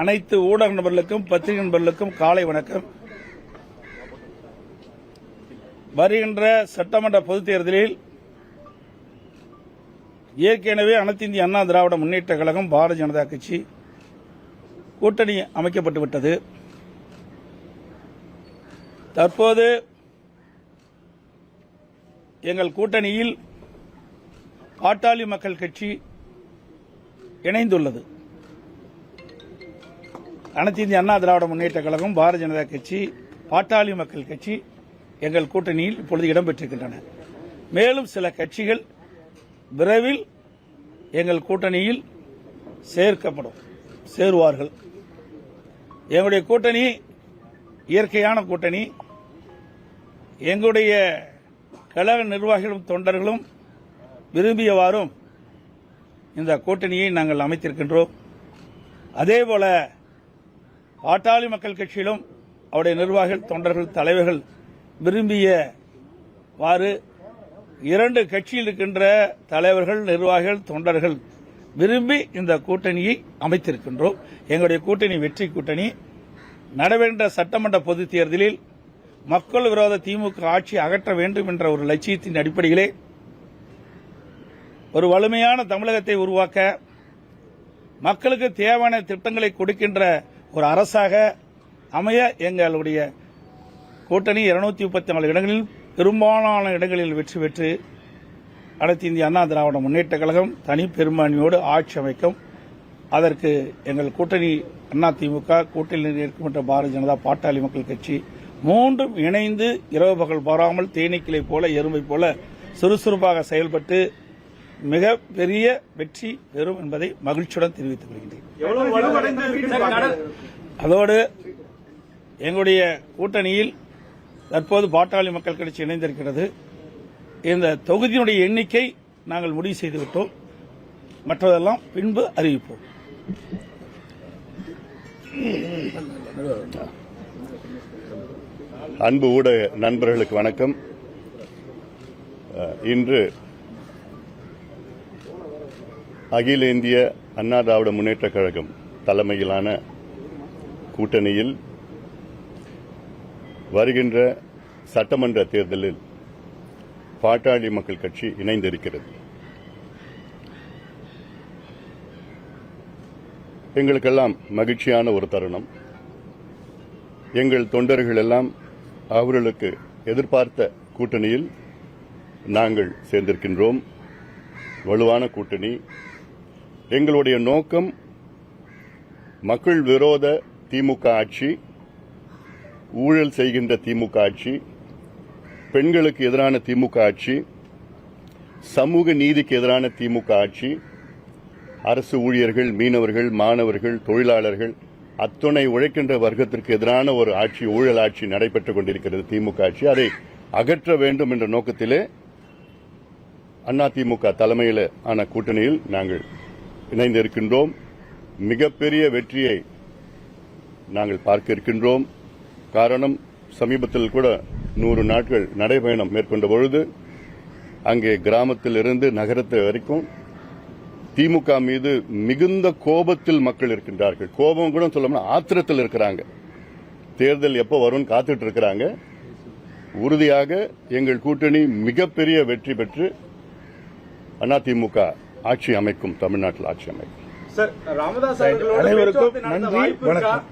அனைத்து ஊடக நண்பர்களுக்கும் பத்திரிகை நண்பர்களுக்கும் காலை வணக்கம். வருகின்ற சட்டமன்ற பொதுத் தேர்தலில் ஏற்கனவே அனைத்து இந்திய அண்ணா திராவிட முன்னேற்ற கழகம் பாரதிய ஜனதா கட்சி கூட்டணி அமைக்கப்பட்டுவிட்டது. தற்போது எங்கள் கூட்டணியில் பாட்டாளி மக்கள் கட்சி இணைந்துள்ளது. அனைத்து இந்திய அண்ணா திராவிட முன்னேற்ற கழகம் பாரதிய ஜனதா கட்சி பாட்டாளி மக்கள் கட்சி எங்கள் கூட்டணியில் இப்பொழுது இடம்பெற்றிருக்கின்றன. மேலும் சில கட்சிகள் விரைவில் எங்கள் கூட்டணியில் சேருவார்கள். எங்களுடைய கூட்டணி இயற்கையான கூட்டணி. எங்களுடைய கழக நிர்வாகிகளும் தொண்டர்களும் விரும்பியவாறும் இந்த கூட்டணியை நாங்கள் அமைத்திருக்கின்றோம். அதேபோல பாட்டாளி மக்கள் கட்சியிலும் அவருடைய நிர்வாகிகள் தொண்டர்கள் தலைவர்கள் விரும்பியவாறு இரண்டு கட்சியில் இருக்கின்ற தலைவர்கள் நிர்வாகிகள் தொண்டர்கள் விரும்பி இந்த கூட்டணியை அமைத்திருக்கின்றோம். எங்களுடைய கூட்டணி வெற்றி கூட்டணி. நடைபெற்ற சட்டமன்ற பொதுத் தேர்தலில் மக்கள் விரோத திமுக ஆட்சி அகற்ற வேண்டும் என்ற ஒரு லட்சியத்தின் அடிப்படையிலே ஒரு வலிமையான தமிழகத்தை உருவாக்க மக்களுக்கு தேவையான திட்டங்களை கொடுக்கின்ற ஒரு அரசாக அமைய எங்களுடைய கூட்டணி 234 இடங்களில் பெரும்பாலான இடங்களில் வெற்றி பெற்று அனைத்து இந்திய அண்ணா திராவிட முன்னேற்ற கழகம் தனி பெரும்பான்மையோடு ஆட்சி அமைக்கும். அதற்கு எங்கள் கூட்டணி அதிமுக கூட்டணியில் இருக்கின்ற பாரதிய ஜனதா பாட்டாளி மக்கள் கட்சி மூன்றும் இணைந்து இரவு பகல் பாராமல் தேனீக்களை போல எறும்பை போல சுறுசுறுப்பாக செயல்பட்டு மிக பெரிய வெற்றி பெறும் என்பதை மகிழ்ச்சியுடன் தெரிவித்துக் கொள்கின்றேன். அதோடு எங்களுடைய கூட்டணியில் தற்போது பாட்டாளி மக்கள் கட்சி இணைந்திருக்கிறது. இந்த தொகுதியினுடைய எண்ணிக்கை நாங்கள் முடிவு செய்துவிட்டோம். மற்றதெல்லாம் பின்பு அறிவிப்போம். அன்பு ஊடக நண்பர்களுக்கு வணக்கம். இன்று அகில இந்திய அண்ணா திராவிட முன்னேற்ற கழகம் தலைமையிலான கூட்டணியில் வருகின்ற சட்டமன்ற தேர்தலில் பாட்டாளி மக்கள் கட்சி இணைந்திருக்கிறது. எங்களுக்கெல்லாம் மகிழ்ச்சியான ஒரு தருணம். எங்கள் தொண்டர்கள் எல்லாம் அவர்களுக்கு எதிர்பார்த்த கூட்டணியில் நாங்கள் சேர்ந்திருக்கின்றோம். வலுவான கூட்டணி. எங்களுடைய நோக்கம் மக்கள் விரோத திமுக ஆட்சி, ஊழல் செய்கின்ற திமுக ஆட்சி, பெண்களுக்கு எதிரான திமுக ஆட்சி, சமூக நீதிக்கு எதிரான திமுக ஆட்சி, அரசு ஊழியர்கள், மீனவர்கள், மாணவர்கள், தொழிலாளர்கள் அத்துணை உழைக்கின்ற வர்க்கத்திற்கு எதிரான ஒரு ஆட்சி, ஊழல் ஆட்சி நடைபெற்றுக் கொண்டிருக்கிறது திமுக ஆட்சி. அதை அகற்ற வேண்டும் என்ற நோக்கத்திலே அதிமுக தலைமையில் ஆன கூட்டணியில் நாங்கள் இணைந்திருக்கின்றோம். மிகப்பெரிய வெற்றியை நாங்கள் பார்க்க இருக்கின்றோம். காரணம், சமீபத்தில் கூட 100 நாட்கள் நடைபயணம் மேற்கொண்ட பொழுது அங்கே கிராமத்தில் இருந்து நகரத்து வரைக்கும் திமுக மீது மிகுந்த கோபத்தில் மக்கள் இருக்கின்றார்கள். கோபம் கூட சொல்லணும்னா ஆத்திரத்தில் இருக்கிறாங்க. தேர்தல் எப்போ வரும்னு காத்துட்டு இருக்கிறாங்க. உறுதியாக எங்கள் கூட்டணி மிகப்பெரிய வெற்றி பெற்று அதிமுக ஆட்சி அமைக்கும், தமிழ்நாட்டில் ஆட்சி அமைக்கும். அனைவருக்கும் நன்றி, வணக்கம்.